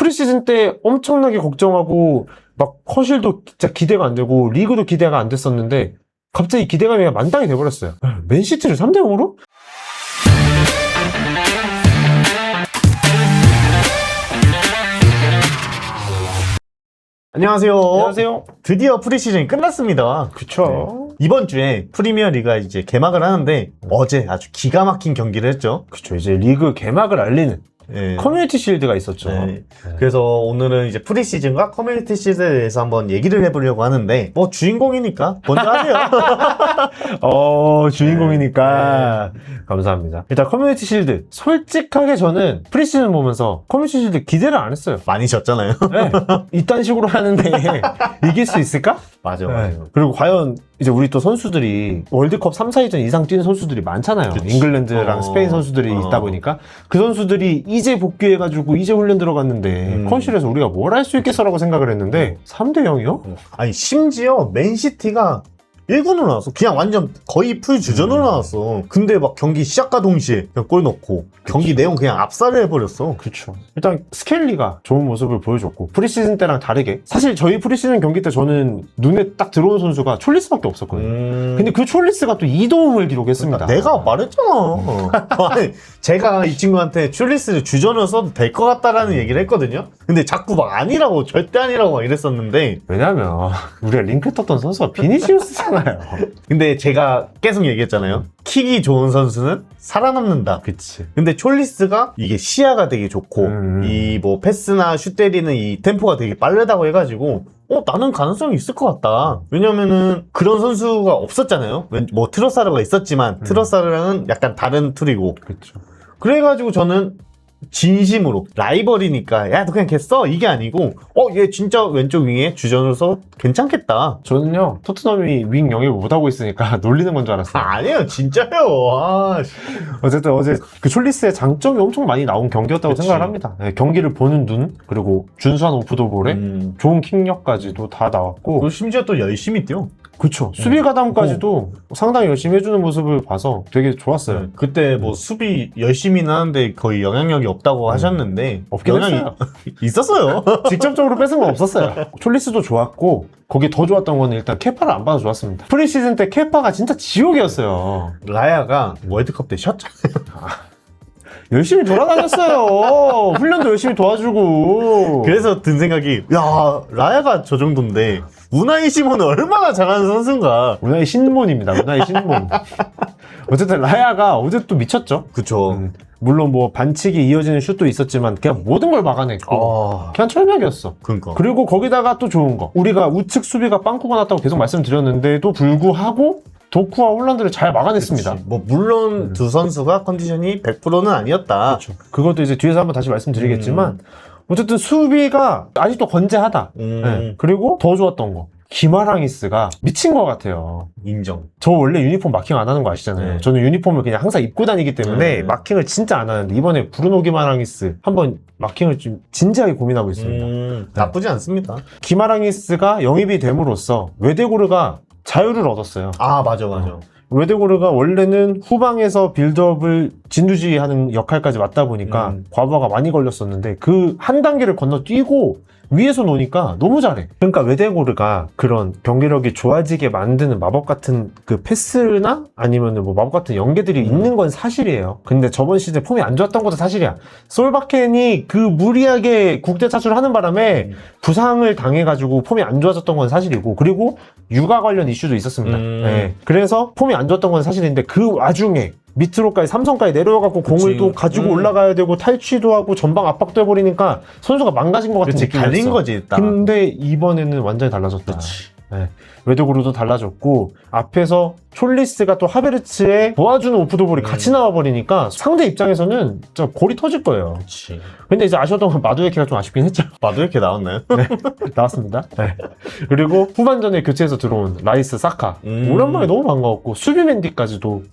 프리시즌 때 엄청나게 걱정하고 막 허실도 진짜 기대가 안 되고 리그도 기대가 안 됐었는데 갑자기 기대감이 만땅이 돼버렸어요. 맨시티를 3대 0으로? 안녕하세요. 안녕하세요. 드디어 프리시즌이 끝났습니다. 그쵸. 이번 주에 프리미어리가 이제 개막을 하는데 어제 아주 기가 막힌 경기를 했죠. 그쵸. 이제 리그 개막을 알리는 네. 커뮤니티 실드가 있었죠. 네. 그래서 오늘은 이제 프리시즌과 커뮤니티 시즌에 대해서 한번 얘기를 해보려고 하는데 뭐 주인공이니까 먼저 하세요. 주인공이니까. 감사합니다. 일단 커뮤니티 실드. 솔직하게 저는 프리시즌 보면서 커뮤니티 실드 기대를 안 했어요. 많이 졌잖아요. 네. 이딴 식으로 하는데 이길 수 있을까? 맞아. 그리고 과연 이제 우리 또 선수들이 월드컵 3, 4위전 이상 뛰는 선수들이 많잖아요. 그치. 잉글랜드랑 스페인 선수들이 있다 보니까 그 선수들이 이제 복귀해가지고 이제 훈련 들어갔는데 컨실에서 우리가 뭘 할 수 있겠어라고 생각을 했는데 3대 0이요? 아니 심지어 맨시티가 1군으로 나왔어. 그냥 완전 거의 풀 주전으로 나왔어. 근데 막 경기 시작과 동시에 그냥 골 넣고 경기 내용 그냥 압살을 해버렸어. 그렇죠. 일단 스켈리가 좋은 모습을 보여줬고 프리시즌 때랑 다르게 사실 저희 프리시즌 경기 때 저는 눈에 딱 들어온 선수가 촐리스밖에 없었거든요. 근데 그 촐리스가 또 2도움을 기록했습니다. 내가 말했잖아. 아니, 제가 이 친구한테 튤리스를 주전으로 써도 될 것 같다라는 얘기를 했거든요. 근데 자꾸 막 아니라고 절대 아니라고 막 이랬었는데 왜냐면 우리가 링크 떴던 선수가 비니시우스잖아요. 근데 제가 계속 얘기했잖아요. 킥이 좋은 선수는 살아남는다. 그치. 근데 촐리스가 이게 시야가 되게 좋고 이 뭐 패스나 슛 때리는 이 템포가 되게 빠르다고 해가지고 나는 가능성이 있을 것 같다. 왜냐면은 그런 선수가 없었잖아요. 뭐 트로사르가 있었지만 트로사르랑은 약간 다른 툴이고. 그렇죠. 그래가지고 저는 진심으로 라이벌이니까 야 너 그냥 걔 써 이게 아니고 얘 진짜 왼쪽 윙에 주전으로 써 괜찮겠다. 저는요 토트넘이 윙 영입을 못하고 있으니까 놀리는 건 줄 알았어요. 아니에요 진짜요. 어쨌든 어제 그 촐리스의 장점이 엄청 많이 나온 경기였다고 그치. 생각을 합니다. 네, 경기를 보는 눈 그리고 준수한 오프더볼에 좋은 킥력까지도 다 나왔고 그리고 심지어 또 열심히 뛰어. 그쵸. 수비 가담까지도 상당히 열심히 해주는 모습을 봐서 되게 좋았어요. 그때 뭐 수비 열심히는 하는데 거의 영향력이 없다고 하셨는데 없긴 영향이 했어요. 있었어요. 직접적으로 뺏은 건 없었어요. 촐리스도 좋았고 거기 더 좋았던 건 일단 케파를 안 봐도 좋았습니다. 프리시즌 때 케파가 진짜 지옥이었어요. 라야가 월드컵 때 쉬었잖아요. 열심히 돌아다녔어요. 훈련도 열심히 도와주고. 그래서 든 생각이 야 라야가 저 정도인데 우나이 시몬은 얼마나 잘하는 선수인가. 우나이 신몬입니다. 우나이 신몬. 어쨌든 라야가 어제 또 미쳤죠. 그쵸. 물론 뭐 반칙이 이어지는 슛도 있었지만 그냥 모든 걸 막아냈고 그냥 철벽이었어. 그러니까. 그리고 거기다가 또 좋은 거 우리가 우측 수비가 빵꾸가 났다고 계속 말씀드렸는데도 불구하고 도쿠와 홀란드를 잘 막아냈습니다. 그치. 뭐 물론 두 선수가 컨디션이 100%는 아니었다. 그렇죠. 그것도 이제 뒤에서 한번 다시 말씀드리겠지만 어쨌든 수비가 아직도 건재하다. 네. 그리고 더 좋았던 거 기마랑이스가 미친 것 같아요. 인정. 저 원래 유니폼 마킹 안 하는 거 아시잖아요. 네. 저는 유니폼을 그냥 항상 입고 다니기 때문에 마킹을 진짜 안 하는데 이번에 브루노 기마랑이스 한번 마킹을 좀 진지하게 고민하고 있습니다. 나쁘지 않습니다. 기마랑이스가 영입이 됨으로써 웨데고르가 자유를 얻었어요. 맞아. 웨데고르가 원래는 후방에서 빌드업을 진두지휘하는 역할까지 맡다 보니까 과부하가 많이 걸렸었는데 그 한 단계를 건너뛰고 위에서 노니까 너무 잘해. 그러니까 웨데고르가 그런 경기력이 좋아지게 만드는 마법 같은 그 패스나 아니면은 뭐 마법 같은 연계들이 있는 건 사실이에요. 근데 저번 시즌 폼이 안 좋았던 것도 사실이야. 솔바켄이 그 무리하게 국대 차출을 하는 바람에 부상을 당해가지고 폼이 안 좋아졌던 건 사실이고 그리고 육아 관련 이슈도 있었습니다. 네. 그래서 폼이 안 좋았던 건 사실인데 그 와중에 밑으로까지 삼성까지 내려와갖고 공을 또 가지고 올라가야 되고 탈취도 하고 전방 압박도 해버리니까 선수가 망가진 것 같은 느낌이었어. 갈린 거지 일단. 근데 이번에는 완전히 달라졌다. 네. 웨드고르도 달라졌고 앞에서 촐리스가 또 하베르츠의 도와주는 오프더볼이 같이 나와버리니까 상대 입장에서는 진짜 골이 터질 거예요. 그치. 근데 이제 아쉬웠던 건 마두에케가 좀 아쉽긴 했죠. 마두에케 나왔나요? 네, 나왔습니다. 네. 그리고 후반전에 교체해서 들어온 라이스 사카 오랜만에 너무 반가웠고 수비 맨디까지도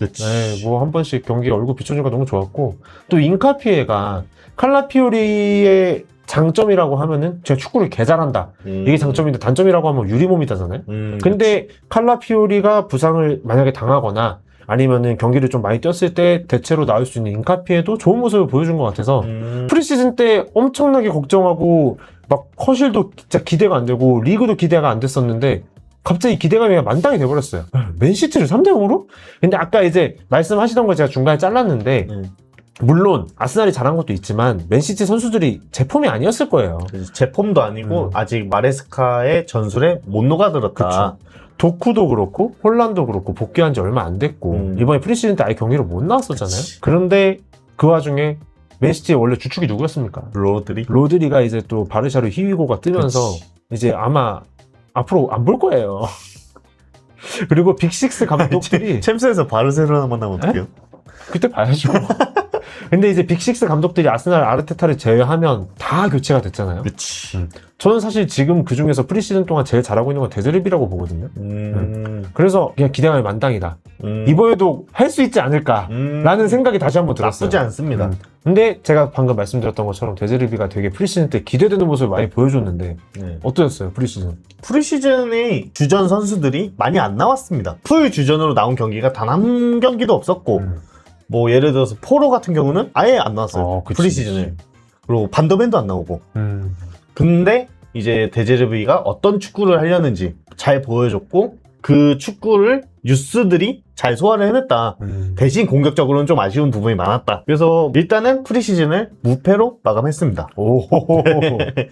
뭐 한 번씩 경기에 얼굴 비춰주니까 너무 좋았고 또 인카피에가 칼라피오리의 장점이라고 하면은 제가 축구를 개 잘한다 이게 장점인데 단점이라고 하면 유리몸이다잖아요. 근데 칼라피오리가 부상을 만약에 당하거나 아니면은 경기를 좀 많이 뛰었을 때 대체로 나올 수 있는 인카피에도 좋은 모습을 보여준 것 같아서 프리시즌 때 엄청나게 걱정하고 막 커실도 진짜 기대가 안 되고 리그도 기대가 안 됐었는데 갑자기 기대감이 만땅이 돼버렸어요. 맨시티를 3대0으로? 근데 아까 이제 말씀하시던 걸 제가 중간에 잘랐는데 물론 아스날이 잘한 것도 있지만 맨시티 선수들이 제 폼이 아니었을 거예요. 제 폼도 아니고 아직 마레스카의 전술에 못 녹아들었다. 그쵸. 도쿠도 그렇고 홀란도 그렇고 복귀한 지 얼마 안 됐고 이번에 프리시즌 때 아예 경기를 못 나왔었잖아요. 그치. 그런데 그 와중에 맨시티의 원래 주축이 누구였습니까? 로드리가 이제 또 바르샤로 히위고가 뜨면서 그치. 이제 아마 앞으로 안 볼 거예요. 그리고 빅식스 감독들이 챔스에서 바르셀로나 만나면 어떡해요? 그때 봐야죠. 근데 이제 빅식스 감독들이 아스날 아르테타를 제외하면 다 교체가 됐잖아요. 그치. 저는 사실 지금 그 중에서 프리시즌 동안 제일 잘하고 있는 건 데드리비라고 보거든요. 그래서 그냥 기대감이 만땅이다. 이번에도 할 수 있지 않을까라는 생각이 다시 한번 들었어요. 나쁘지 않습니다. 근데 제가 방금 말씀드렸던 것처럼 데즈리비가 되게 프리시즌 때 기대되는 모습을 많이 보여줬는데 네. 어떠셨어요 프리시즌? 프리시즌의 주전 선수들이 많이 안 나왔습니다. 풀 주전으로 나온 경기가 단 한 경기도 없었고 뭐 예를 들어서 포로 같은 경우는 아예 안 나왔어요. 그치, 프리시즌에. 그치. 그리고 반더벤도 안 나오고. 근데 이제 데제르비가 어떤 축구를 하려는지 잘 보여줬고 그 축구를 유스들이 잘 소화를 해냈다. 대신 공격적으로는 좀 아쉬운 부분이 많았다. 그래서 일단은 프리시즌을 무패로 마감했습니다.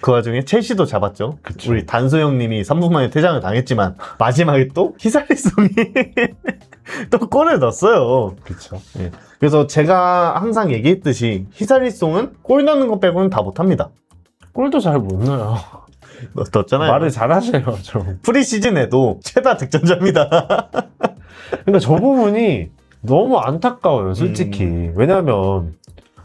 그 와중에 첼시도 잡았죠. 그쵸. 우리 단소 형님이 3분 만에 퇴장을 당했지만 마지막에 또 히살리송이 또 골을 넣었어요. 그렇죠. 예. 그래서 제가 항상 얘기했듯이 히살리송은 골 넣는 것 빼고는 다 못합니다. 골도 잘 못 넣어요. 넣었잖아요. 말을 잘하세요 좀. 프리시즌에도 최다 득점자입니다. 그러니까 저 부분이 너무 안타까워요 솔직히. 왜냐하면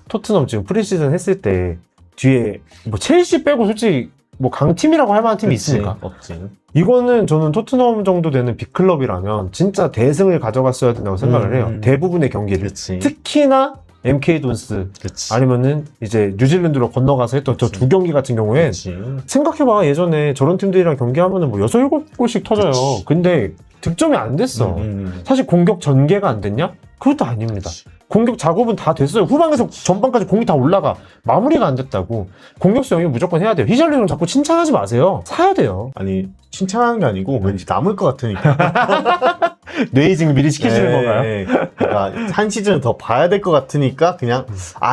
토트넘 지금 프리시즌 했을 때 뒤에 뭐 첼시 빼고 솔직히 뭐 강팀이라고 할 만한 팀이 있습니까? 없지. 이거는 저는 토트넘 정도 되는 빅클럽이라면 진짜 대승을 가져갔어야 된다고 생각을 해요. 대부분의 경기를. 그치. 특히나 MK 돈스 그치. 아니면은 이제 뉴질랜드로 건너가서 했던 저 두 경기 같은 경우엔 그치. 생각해봐 예전에 저런 팀들이랑 경기하면은 뭐 6, 7골씩 터져요. 그치. 근데 득점이 안 됐어. 사실 공격 전개가 안 됐냐? 그것도 아닙니다. 공격 작업은 다 됐어요. 후방에서 전방까지 공이 다 올라가. 마무리가 안 됐다고. 공격수 영입 무조건 해야 돼요. 히샬리는 자꾸 칭찬하지 마세요. 사야 돼요. 아니 칭찬하는 게 아니고 왠지 남을 것 같으니까. 뇌이징 미리 시켜주는 건가요? 그러니까 한 시즌 더 봐야 될 것 같으니까 그냥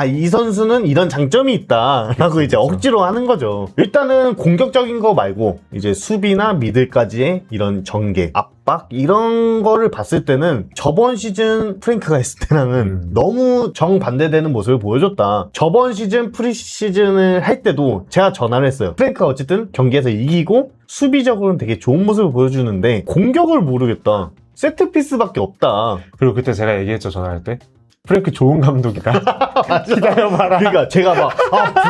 이 선수는 이런 장점이 있다 하고 이제 억지로 하는 거죠. 일단은 공격적인 거 말고 이제 수비나 미들까지의 이런 전개, 압박 이런 거를 봤을 때는 저번 시즌 프랭크가 했을 때랑은 너무 정반대되는 모습을 보여줬다. 저번 시즌 프리시즌을 할 때도 제가 전화를 했어요. 프랭크가 어쨌든 경기에서 이기고 수비적으로는 되게 좋은 모습을 보여주는데 공격을 모르겠다. 세트피스밖에 없다. 그리고 그때 제가 얘기했죠, 전화할 때. 프랭크 좋은 감독이다. 기다려봐라. 그러니까 제가 막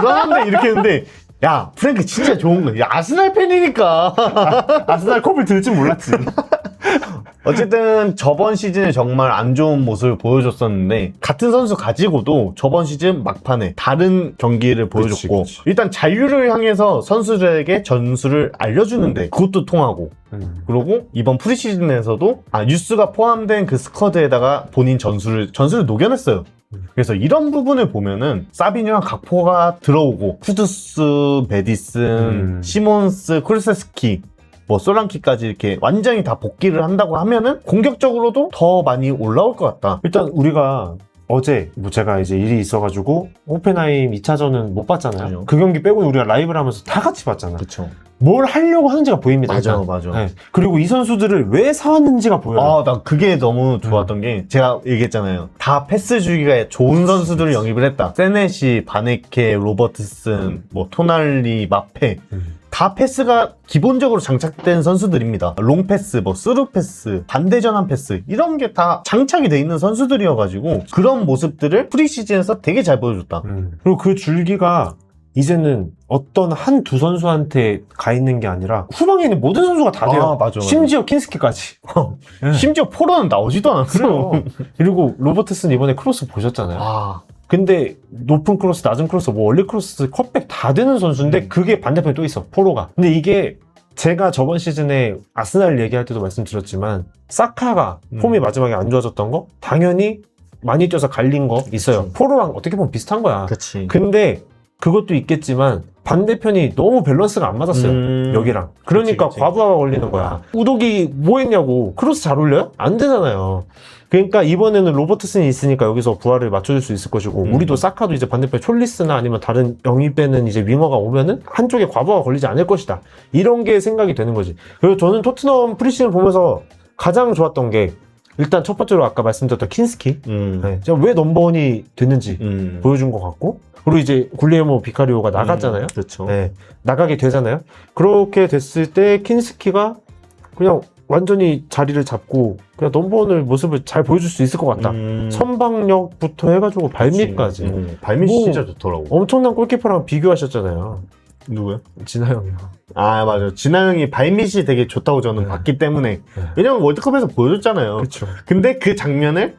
불안한데 이렇게 했는데 야 프랭크 진짜 좋은 거야. 야, 아스날 팬이니까. 아스날 컵을 들 줄 몰랐지. 어쨌든 저번 시즌에 정말 안 좋은 모습을 보여줬었는데 같은 선수 가지고도 저번 시즌 막판에 다른 경기를 보여줬고 그치. 일단 잔류를 향해서 선수들에게 전술을 알려주는데 그것도 통하고 그리고 이번 프리시즌에서도 뉴스가 포함된 그 스쿼드에다가 본인 전술을 녹여냈어요. 그래서 이런 부분을 보면은 사비뉴와 각포가 들어오고 쿠두스, 메디슨, 시몬스, 쿨세스키 뭐 소란키까지 이렇게 완전히 다 복귀를 한다고 하면은 공격적으로도 더 많이 올라올 것 같다. 일단 우리가 어제 뭐 제가 이제 일이 있어가지고 호펜하임 2차전은 못 봤잖아요. 아니요. 그 경기 빼고는 우리가 라이브를 하면서 다 같이 봤잖아. 그렇죠. 뭘 하려고 하는지가 보입니다. 일단. 맞아. 네. 그리고 이 선수들을 왜 사왔는지가 보여요. 나 그게 너무 좋았던 게 제가 얘기했잖아요. 다 패스 주기가 좋은 선수들을 영입을 했다. 세네시, 바네케, 로버트슨, 뭐 토날리, 마페 다 패스가 기본적으로 장착된 선수들입니다. 롱패스, 뭐 스루패스, 반대전환 패스 이런 게 다 장착이 돼 있는 선수들이어가지고 그런 모습들을 프리시즌에서 되게 잘 보여줬다. 그리고 그 줄기가 이제는 어떤 한두 선수한테 가 있는 게 아니라 후방에 있는 모든 선수가 다 돼요. 맞아. 심지어 킨스키까지. 심지어 포로는 나오지도 않았어. 그래요. 그리고 로버트슨 이번에 크로스 보셨잖아요. 근데 높은 크로스, 낮은 크로스, 뭐 원리 크로스, 컷백 다 되는 선수인데 그게 반대편에 또 있어. 포로가. 근데 이게 제가 저번 시즌에 아스날 얘기할 때도 말씀드렸지만 사카가 폼이 마지막에 안 좋아졌던 거 당연히 많이 뛰어서 갈린 거 있어요. 포로랑 어떻게 보면 비슷한 거야. 그치. 근데 그것도 있겠지만 반대편이 너무 밸런스가 안 맞았어요. 여기랑. 그러니까 그치. 과부하가 걸리는 거야. 우독이 뭐 했냐고. 크로스 잘 올려요? 안 되잖아요. 그러니까 이번에는 로버트슨이 있으니까 여기서 부하를 맞춰줄 수 있을 것이고 우리도 사카도 이제 반대편 촐리스나 아니면 다른 영입되는 이제 윙어가 오면은 한쪽에 과부하가 걸리지 않을 것이다. 이런 게 생각이 되는 거지. 그리고 저는 토트넘 프리시즌 보면서 가장 좋았던 게 일단 첫 번째로 아까 말씀드렸던 킨스키. 네. 제가 왜 넘버원이 됐는지 보여준 것 같고 그리고 이제 굴리에모 비카리오가 나갔잖아요. 그렇죠. 네, 나가게 되잖아요. 그렇게 됐을 때 킨스키가 그냥 완전히 자리를 잡고 그냥 넘버원을 모습을 잘 보여줄 수 있을 것 같다. 선방력부터 해가지고 발밑까지. 발밑이 뭐, 진짜 좋더라고. 엄청난 골키퍼랑 비교하셨잖아요. 누구요? 진하 형이요. 아, 맞아. 진하 형이 발밑이 되게 좋다고 저는 봤기 때문에. 왜냐면 월드컵에서 보여줬잖아요. 그렇죠. 근데 그 장면을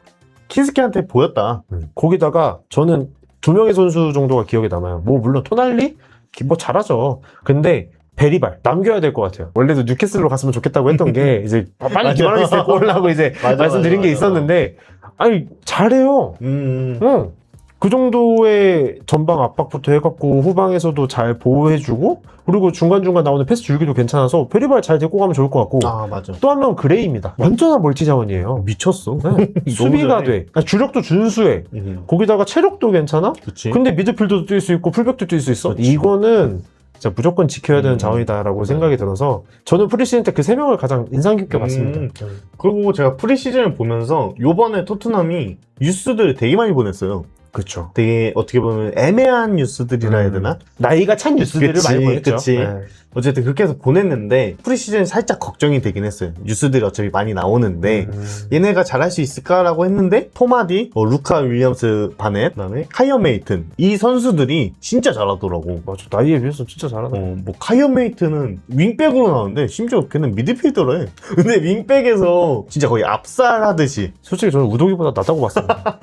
킨스키한테 보였다. 거기다가 저는 두 명의 선수 정도가 기억에 남아요. 뭐 물론 토날리 뭐 잘하죠. 근데 베리발 남겨야 될 것 같아요. 원래도 뉴캐슬로 갔으면 좋겠다고 했던 게 이제 빨리 기만하겠을 골라고 이제 말씀드린 게 있었는데 아니 잘해요. 응. 그 정도의 전방 압박부터 해갖고 후방에서도 잘 보호해주고 그리고 중간중간 나오는 패스 줄기도 괜찮아서 베리발 잘 데리고 가면 좋을 것 같고 아, 맞아. 또 한 명은 그레이입니다. 완전한 멀티 자원이에요. 미쳤어. 네. 수비가 돼. 아니, 주력도 준수해. 거기다가 체력도 괜찮아? 그치. 근데 미드필더도 뛸 수 있고 풀백도 뛸 수 있어. 그치. 이거는 진짜 무조건 지켜야 되는 자원이다라고 생각이 들어서 저는 프리시즌 때 그 세 명을 가장 인상 깊게 봤습니다. 그리고 제가 프리시즌을 보면서 요번에 토트넘이 뉴스들을 되게 많이 보냈어요. 그렇죠. 되게 어떻게 보면 애매한 뉴스들이라 해야 되나? 나이가 찬 뉴스들을 그치, 많이 보냈죠. 그치. 네. 어쨌든 그렇게 해서 보냈는데 프리시즌 살짝 걱정이 되긴 했어요. 뉴스들이 어차피 많이 나오는데 얘네가 잘할 수 있을까라고 했는데 토마디, 루카 윌리엄스 바넷, 그다음에 카이어 메이튼 이 선수들이 진짜 잘하더라고. 맞아. 나이에 비해서 진짜 잘하다. 뭐 카이어 메이트는 윙백으로 나오는데 심지어 걔는 미드필더래. 근데 윙백에서 진짜 거의 압살하듯이. 솔직히 저는 우동이보다 낫다고 봤습니다.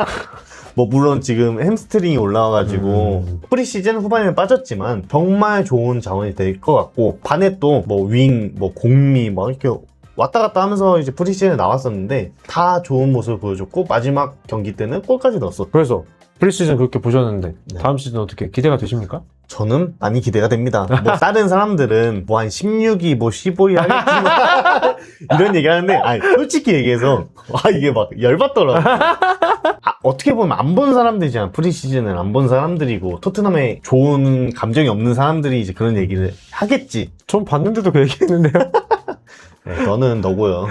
뭐 물론 지금 햄스트링이 올라와가지고 프리시즌 후반에 빠졌지만 정말 좋은 자원이 될 것 같고 바넷도 뭐 윙, 뭐 공미 뭐 이렇게 왔다 갔다 하면서 이제 프리시즌에 나왔었는데 다 좋은 모습을 보여줬고 마지막 경기 때는 골까지 넣었어. 그래서 프리시즌 그렇게 보셨는데 다음 시즌 어떻게 기대가 되십니까? 저는 많이 기대가 됩니다. 뭐 다른 사람들은 뭐 한 16위, 뭐 15위 하겠지만 이런 얘기 하는데 아니 솔직히 얘기해서 이게 막 열받더라고. 어떻게 보면 안 본 사람들이잖아. 프리시즌을 안 본 사람들이고 토트넘에 좋은 감정이 없는 사람들이 이제 그런 얘기를 하겠지. 전 봤는데도 그 얘기했는데요. 네, 너는 너고요.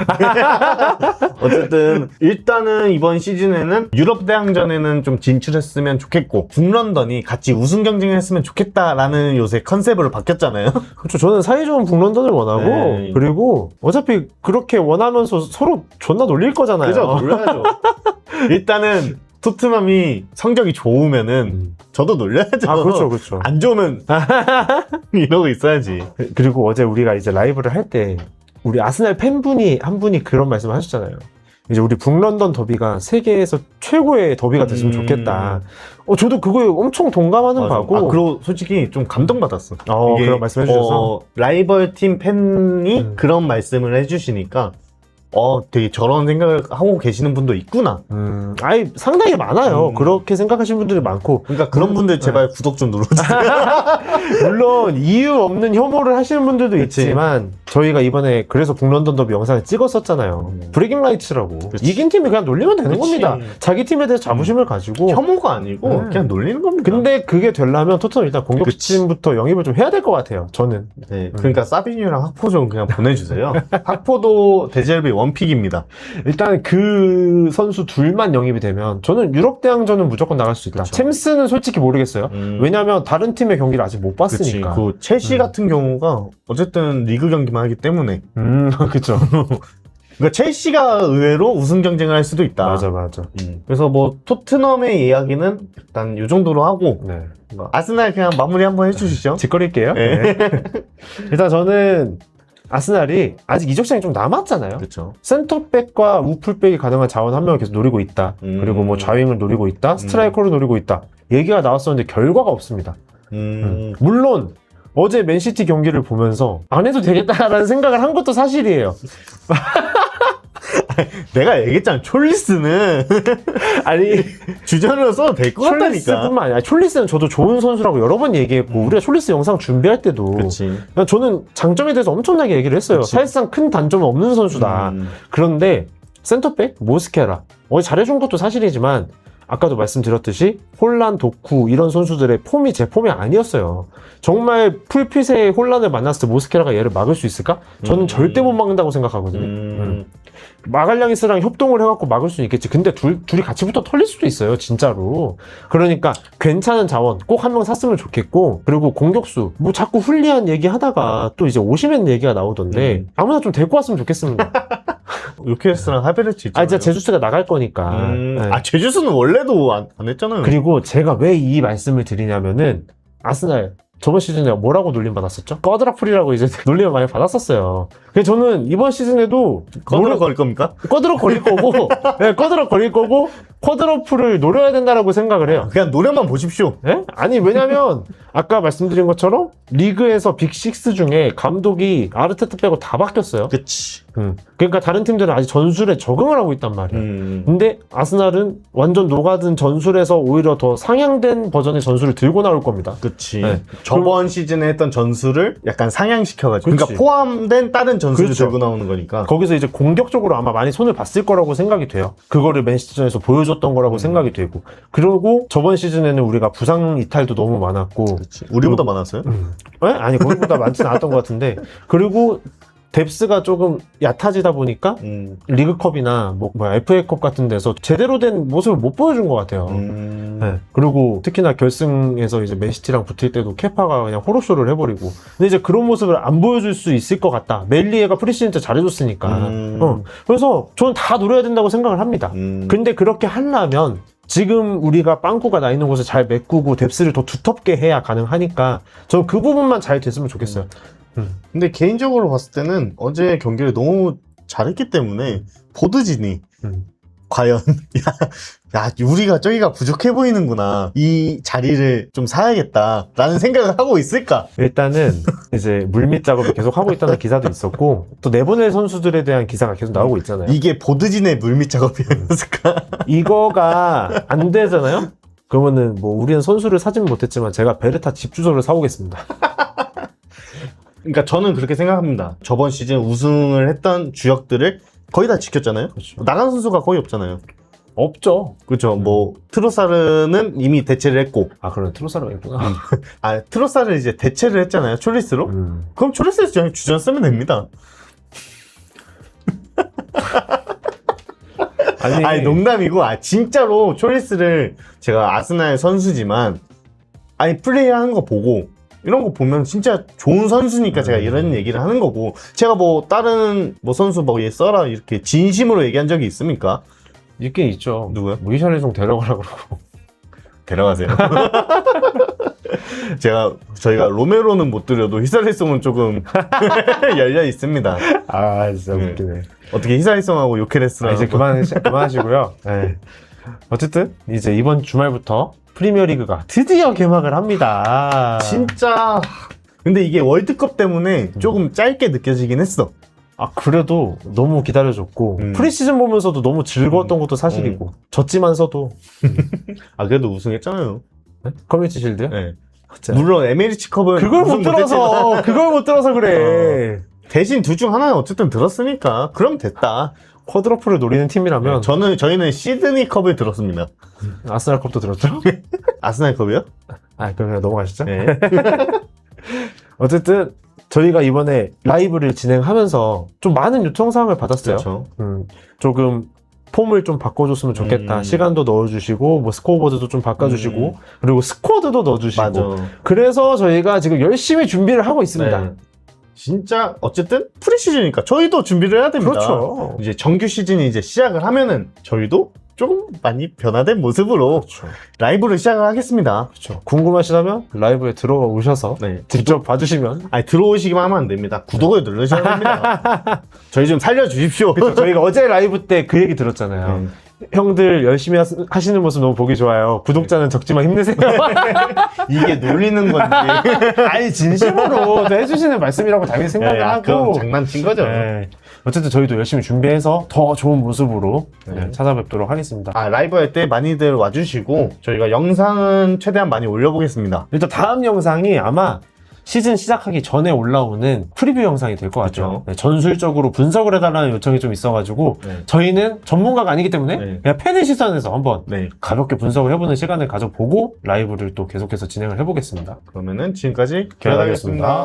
어쨌든 일단은 이번 시즌에는 유럽 대항전에는 좀 진출했으면 좋겠고 북런던이 같이 우승 경쟁을 했으면 좋겠다라는 요새 컨셉으로 바뀌었잖아요. 그렇죠. 저는 사이좋은 북런던을 원하고 네. 그리고 어차피 그렇게 원하면서 서로 존나 놀릴 거잖아요. 그죠? 놀려야죠. 일단은 토트넘이 성적이 좋으면은 저도 놀려야죠. 아, 그렇죠, 그렇죠. 안 좋으면 이러고 있어야지. 그리고 어제 우리가 이제 라이브를 할 때 우리 아스날 팬분이 한 분이 그런 말씀을 하셨잖아요. 이제 우리 북런던 더비가 세계에서 최고의 더비가 됐으면 좋겠다. 저도 그거에 엄청 동감하는 맞아. 바고. 그리고 솔직히 좀 감동받았어. 이게, 그런 말씀 해주셔서. 라이벌 팀 팬이 그런 말씀을 해주시니까 되게 저런 생각을 하고 계시는 분도 있구나. 상당히 많아요. 그렇게 생각하시는 분들이 많고. 그러니까 그런 분들 제발 구독 좀 눌러주세요. 물론 이유 없는 혐오를 하시는 분들도 그치. 있지만 저희가 이번에 그래서 북런던 더비 영상을 찍었었잖아요. 브레이킹 라이츠라고. 그치. 이긴 팀이 그냥 놀리면 되는 그치. 겁니다. 자기 팀에 대해서 자부심을 가지고. 혐오가 아니고 그냥 놀리는 겁니다. 근데 그게 되려면 토트넘 일단 공격진부터 영입을 좀 해야 될 것 같아요. 저는. 네, 그러니까 사비뉴랑 학포 좀 그냥 보내주세요. 학포도 데젤비 원픽입니다. 일단 그 선수 둘만 영입이 되면 저는 유럽 대항전은 무조건 나갈 수 있다. 그쵸. 챔스는 솔직히 모르겠어요. 왜냐면 다른 팀의 경기를 아직 못 그치, 봤으니까. 그 첼시 같은 경우가 어쨌든 리그 경기만 하기 때문에 그쵸. 그러니까 첼시가 의외로 우승 경쟁을 할 수도 있다. 맞아. 그래서 뭐 토트넘의 이야기는 일단 이 정도로 하고 네. 아스날 그냥 마무리 한번 해주시죠. 짓거릴게요. 네. 일단 저는 아스날이 아직 이적 시장이 좀 남았잖아요. 그렇죠. 센터백과 우풀백이 가능한 자원 한 명을 계속 노리고 있다. 그리고 뭐 좌윙을 노리고 있다. 스트라이커를 노리고 있다. 얘기가 나왔었는데 결과가 없습니다. 물론 어제 맨시티 경기를 보면서 안 해도 되겠다라는 생각을 한 것도 사실이에요. 내가 얘기했잖아. 촐리스는 아니 주전으로 써도 될 것 같다니까. 촐리스뿐만 아니라 촐리스는 저도 좋은 선수라고 여러 번 얘기했고 우리가 촐리스 영상 준비할 때도 그치. 저는 장점에 대해서 엄청나게 얘기를 했어요. 그치. 사실상 큰 단점은 없는 선수다. 그런데 센터백 모스케라 어제 잘해준 것도 사실이지만 아까도 말씀드렸듯이 혼란, 도쿠 이런 선수들의 폼이 제 폼이 아니었어요. 정말 풀핏의 혼란을 만났을 때 모스케라가 얘를 막을 수 있을까? 저는 절대 못 막는다고 생각하거든요. 마갈량이스랑 협동을 해갖고 막을 수는 있겠지. 근데 둘이 같이 붙어 털릴 수도 있어요, 진짜로. 그러니까 괜찮은 자원 꼭 한 명 샀으면 좋겠고, 그리고 공격수 뭐 자꾸 훌리한 얘기 하다가 또 이제 오시멘 얘기가 나오던데 아무나 좀 데리고 왔으면 좋겠습니다. 요케스랑 하베르츠 있잖아요. 진짜 제주스가 나갈 거니까. 네. 제주스는 원래도 안 했잖아요. 그리고 제가 왜 이 말씀을 드리냐면은 아스날 저번 시즌에 뭐라고 놀림 받았었죠? 꺼드락풀이라고 이제 놀림을 많이 받았었어요. 그래서 저는 이번 시즌에도 꺼드러 걸릴 겁니까? 꺼드럭 걸릴 거고, 네, 꺼드럭 걸릴 거고, 쿼드러플을 노려야 된다라고 생각을 해요. 그냥 노래만 보십시오. 네? 아니, 왜냐면, 아까 말씀드린 것처럼, 리그에서 빅6 중에 감독이 아르테타 빼고 다 바뀌었어요. 그치. 그러니까 다른 팀들은 아직 전술에 적응을 하고 있단 말이에요. 근데 아스날은 완전 녹아든 전술에서 오히려 더 상향된 버전의 전술을 들고 나올 겁니다. 그치. 네. 저번 시즌에 했던 전술을 약간 상향시켜가지고. 그치. 그러니까 포함된 다른 전술을 그렇죠. 들고 나오는 거니까. 거기서 이제 공격적으로 아마 많이 손을 봤을 거라고 생각이 돼요. 그거를 맨시티전에서 보여줬던 거라고 생각이 되고. 그리고 저번 시즌에는 우리가 부상 이탈도 너무 많았고. 그치. 우리보다 많았어요? 네? 아니, 거기보다 많지는 않았던 것 같은데. 그리고 뎁스가 조금 얕아지다 보니까 리그컵이나 FA컵 같은 데서 제대로 된 모습을 못 보여준 것 같아요. 네. 그리고 특히나 결승에서 이제 맨시티랑 붙을 때도 케파가 그냥 호로쇼를 해버리고. 근데 이제 그런 모습을 안 보여줄 수 있을 것 같다. 멜리에가 프리시즌 때 잘해줬으니까. 그래서 저는 다 노려야 된다고 생각을 합니다. 근데 그렇게 하려면 지금 우리가 빵꾸가 나 있는 곳을 잘 메꾸고 뎁스를 더 두텁게 해야 가능하니까 저는 그 부분만 잘 됐으면 좋겠어요. 근데 개인적으로 봤을 때는 어제 경기를 너무 잘했기 때문에 보드진이 과연 야 우리가 저기가 부족해 보이는구나, 이 자리를 좀 사야겠다라는 생각을 하고 있을까? 일단은 이제 물밑 작업을 계속 하고 있다는 기사도 있었고 또 내보낼 선수들에 대한 기사가 계속 나오고 있잖아요. 이게 보드진의 물밑 작업이었을까? 이거가 안 되잖아요? 그러면은 뭐 우리는 선수를 사진 못했지만 제가 베르타 집 주소를 사오겠습니다. 그러니까 저는 그렇게 생각합니다. 저번 시즌 우승을 했던 주역들을 거의 다 지켰잖아요. 그렇죠. 나간 선수가 거의 없잖아요. 없죠. 그렇죠. 뭐 트로사르는 이미 대체를 했고, 그러네. 트로사르가 있구나. 트로사르를 이제 대체를 했잖아요. 촐리스로. 그럼 촐리스에서 그냥 주전 쓰면 됩니다. 아니 농담이고, 진짜로 촐리스를, 제가 아스날 선수지만 플레이하는 거 보고 이런 거 보면 진짜 좋은 선수니까 제가 이런 얘기를 하는 거고, 제가 뭐 다른 뭐 선수 얘 써라 이렇게 진심으로 얘기한 적이 있습니까? 있긴 있죠. 누구요? 히샬리송 데려가라 그러고. 데려가세요. 저희가 로메로는 못 드려도 히살리송은 조금 열려 있습니다. 진짜 웃기네. 어떻게 히살리송하고 요케레스랑 이제 그만하시고요. 네. 어쨌든 이제 이번 주말부터 프리미어리그가 드디어 개막을 합니다. 진짜. 근데 이게 월드컵 때문에 조금 짧게 느껴지긴 했어. 그래도 너무 기다려줬고 프리시즌 보면서도 너무 즐거웠던 것도 사실이고 졌지만서도 그래도 우승했잖아요. 네? 커뮤니티 실드요? 네. 물론 에메리치컵은 그걸 못 들어서 그래. 대신 둘 중 하나는 어쨌든 들었으니까 그럼 됐다. 쿼드러플을 노리는 팀이라면 저희는 시드니컵을 들었습니다. 아스날컵도 들었죠? 아스날컵이요? 그럼 그냥 넘어가시죠. 네. 어쨌든 저희가 이번에 라이브를 진행하면서 좀 많은 요청사항을 받았어요. 그렇죠. 조금 폼을 좀 바꿔줬으면 좋겠다. 시간도 넣어주시고 뭐 스코어보드도 좀 바꿔주시고 그리고 스쿼드도 넣어주시고. 맞아. 그래서 저희가 지금 열심히 준비를 하고 있습니다. 네. 진짜 어쨌든 프리시즌이니까 저희도 준비를 해야 됩니다. 그렇죠. 이제 정규 시즌이 이제 시작을 하면은 저희도 조금 많이 변화된 모습으로 그렇죠. 라이브를 시작을 하겠습니다. 그렇죠. 궁금하시다면 라이브에 들어가 오셔서 직접 봐주시면. 들어오시기만 하면 안 됩니다. 구독을 누르셔야 됩니다. 저희 좀 살려주십시오. 저희가 어제 라이브 때 그 얘기 들었잖아요. 형들 열심히 하시는 모습 너무 보기 좋아요. 구독자는 적지만 힘내세요. 이게 놀리는 건지. 아니 진심으로 해주시는 말씀이라고 당연히 생각을 야, 그럼 하고. 장난친 거죠. 네. 어쨌든 저희도 열심히 준비해서 더 좋은 모습으로 찾아뵙도록 하겠습니다. 아, 라이브 할 때 많이들 와주시고 저희가 영상은 최대한 많이 올려보겠습니다. 일단 다음 영상이 아마 시즌 시작하기 전에 올라오는 프리뷰 영상이 될 것 같죠. 그쵸. 네, 전술적으로 분석을 해달라는 요청이 좀 있어가지고 네. 저희는 전문가가 아니기 때문에 네. 그냥 팬의 시선에서 한번 네. 가볍게 분석을 해보는 시간을 가져보고 라이브를 또 계속해서 진행을 해보겠습니다. 그러면은 지금까지 기아다이었습니다. 기아다이었습니다.